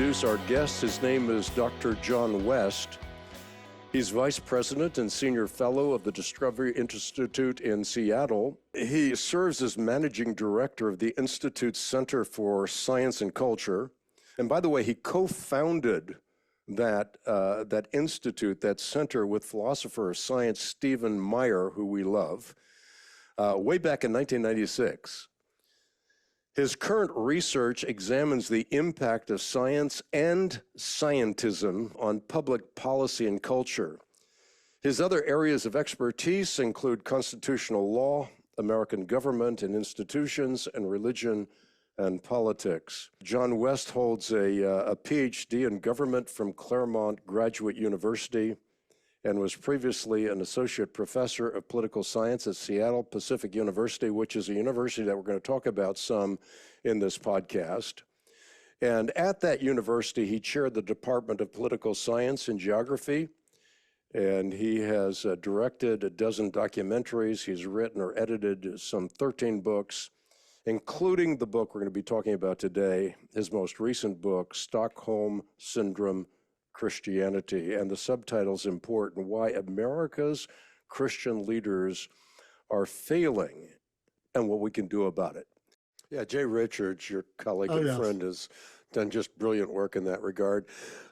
introduce our guest. His name is Dr. John West. He's Vice President and Senior Fellow of the Discovery Institute in Seattle. He serves as Managing Director of the Institute's Center for Science and Culture. And by the way, he co-founded that institute, that center, with philosopher of science Stephen Meyer, who we love, way back in 1996. His current research examines the impact of science and scientism on public policy and culture. His other areas of expertise include constitutional law, American government and institutions, and religion and politics. John West holds a PhD in government from Claremont Graduate University and was previously an associate professor of political science at Seattle Pacific University, which is a university that we're going to talk about some in this podcast. And at that university, he chaired the Department of Political Science and Geography, and he has directed a dozen documentaries. He's written or edited some 13 books, including the book we're going to be talking about today, his most recent book, Stockholm Syndrome, Christianity, and the subtitle's important: Why America's Christian Leaders Are Failing and What We Can Do About It. Yeah, Jay Richards, your colleague and friend, has done just brilliant work in that regard.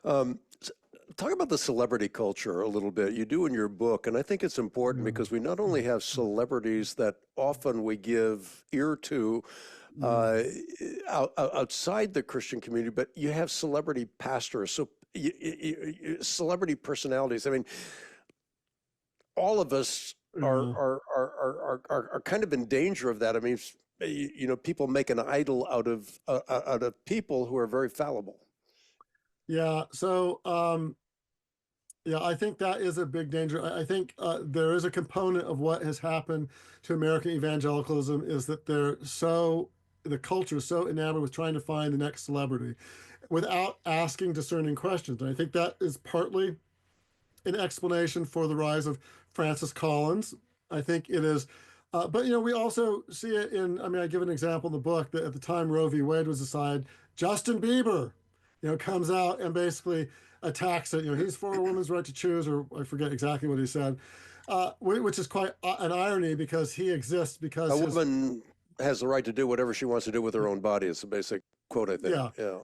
Talk about the celebrity culture a little bit. You do in your book, and I think it's important because we not only have celebrities that often we give ear to outside the Christian community, but you have celebrity pastors, so celebrity personalities. I mean, all of us are kind of in danger of that. I mean, you know, people make an idol out of people who are very fallible. Yeah. So, I think that is a big danger. I think there is a component of what has happened to American evangelicalism is that the culture is so enamored with trying to find the next celebrity without asking discerning questions. And I think that is partly an explanation for the rise of Francis Collins. I think it is. But, you know, we also see it I give an example in the book that at the time Roe v. Wade was decided, Justin Bieber, comes out and basically attacks it. He's for a woman's right to choose, or I forget exactly what he said, which is quite an irony because he exists because a woman has the right to do whatever she wants to do with her own body. It's a basic quote, I think.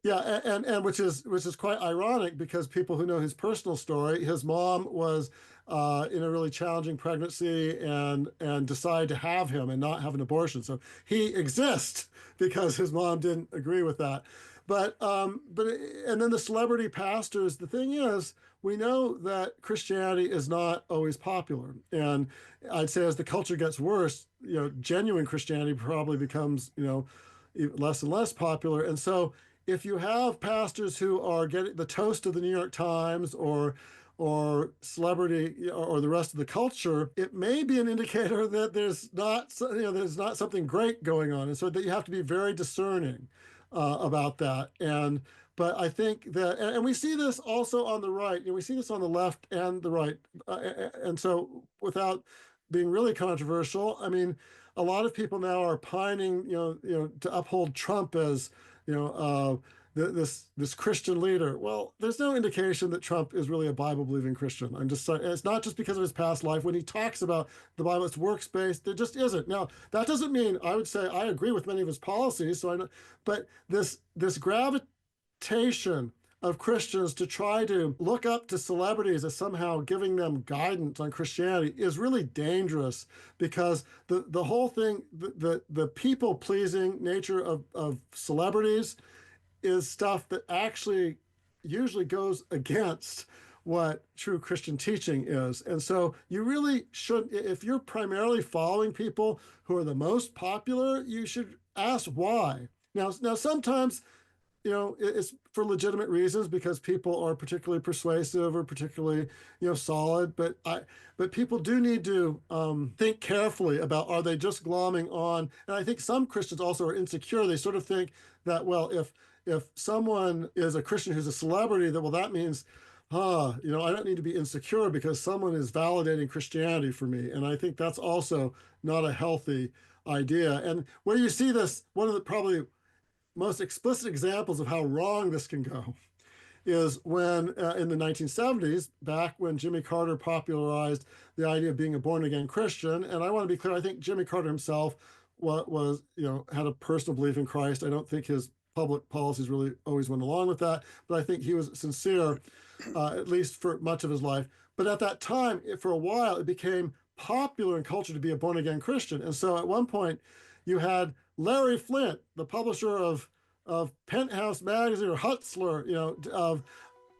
Yeah, and which is quite ironic because people who know his personal story, his mom was in a really challenging pregnancy and decided to have him and not have an abortion. So he exists because his mom didn't agree with that. But and then the celebrity pastors, the thing is, we know that Christianity is not always popular. And I'd say as the culture gets worse, genuine Christianity probably becomes, less and less popular. And so if you have pastors who are getting the toast of the New York Times or celebrity or the rest of the culture, it may be an indicator that there's not something great going on. And so that you have to be very discerning about that. But I think that, and we see this also on the right, we see this on the left and the right. And so without being really controversial, I mean, a lot of people now are pining, to uphold Trump as, this Christian leader. Well, there's no indication that Trump is really a Bible-believing Christian. I'm just saying, it's not just because of his past life. When he talks about the Bible, it's works-based. There just isn't. Now, that doesn't mean I would say I agree with many of his policies. But this gravitation of Christians to try to look up to celebrities as somehow giving them guidance on Christianity is really dangerous because the whole thing, the people-pleasing nature of celebrities is stuff that actually usually goes against what true Christian teaching is. And so you really should, if you're primarily following people who are the most popular, you should ask why. Now sometimes, it's for legitimate reasons because people are particularly persuasive or particularly, solid. But people do need to think carefully about, are they just glomming on? And I think some Christians also are insecure. They sort of think that, well, if someone is a Christian who's a celebrity, that means, I don't need to be insecure because someone is validating Christianity for me. And I think that's also not a healthy idea. And where you see this, one of the probably most explicit examples of how wrong this can go is when in the 1970s, back when Jimmy Carter popularized the idea of being a born-again Christian. And I want to be clear, I think Jimmy Carter himself was, had a personal belief in Christ. I don't think his public policies really always went along with that, but I think he was sincere, at least for much of his life. But at that time, for a while, it became popular in culture to be a born-again Christian. And so at one point, you had Larry Flint, the publisher of Penthouse Magazine, or Hutzler, of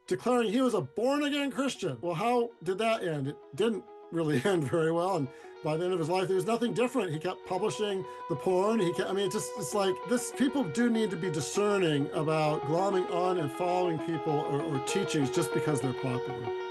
declaring he was a born-again Christian. Well, how did that end? It didn't really end very well. And by the end of his life, there was nothing different. He kept publishing the porn. It's like this. People do need to be discerning about glomming on and following people or teachings just because they're popular.